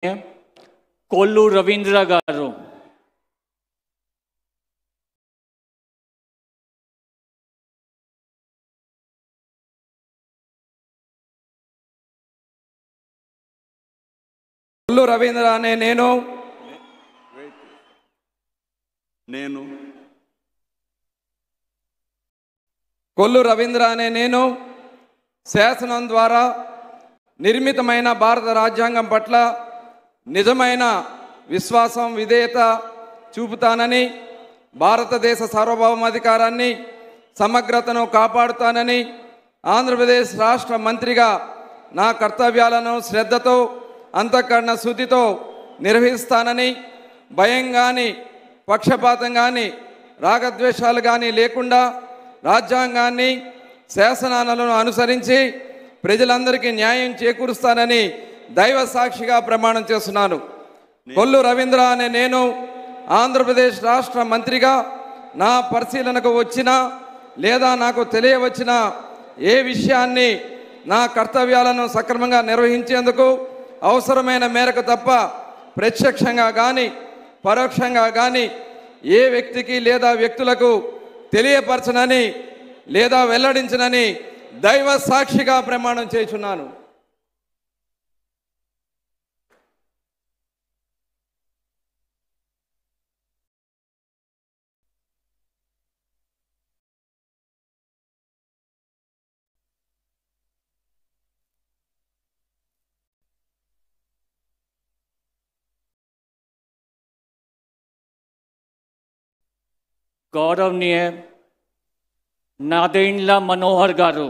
కొల్లు రవీంద్ర గారు. కొల్లు రవీంద్ర అనే నేను కొల్లు రవీంద్ర అనే నేను శాసనం ద్వారా నిర్మితమైన భారత రాజ్యాంగం పట్ల నిజమైన విశ్వాసం విధేయత చూపుతానని, భారతదేశ సార్వభౌమాధికారాన్ని సమగ్రతను కాపాడుతానని, ఆంధ్రప్రదేశ్ రాష్ట్ర మంత్రిగా నా కర్తవ్యాలను శ్రద్ధతో అంతఃకరణ శుద్ధితో నిర్వహిస్తానని, భయం కానీ పక్షపాతం కానీ రాగద్వేషాలు కానీ లేకుండా రాజ్యాంగాన్ని శాసనాలను అనుసరించి ప్రజలందరికీ న్యాయం చేకూరుస్తానని దైవ సాక్షిగా ప్రమాణం చేస్తున్నాను. కొల్లు రవీంద్ర అనే నేను ఆంధ్రప్రదేశ్ రాష్ట్ర మంత్రిగా నా పరిశీలనకు వచ్చిన లేదా నాకు తెలియవచ్చిన ఏ విషయాన్ని నా కర్తవ్యాలను సక్రమంగా నిర్వహించేందుకు అవసరమైన మేరకు తప్ప ప్రత్యక్షంగా కానీ పరోక్షంగా కానీ ఏ వ్యక్తికి లేదా వ్యక్తులకు తెలియపరచనని లేదా వెల్లడించనని దైవ సాక్షిగా ప్రమాణం చేస్తున్నాను. गौरवनीय नादेंड्ల మనోహర్ గారు.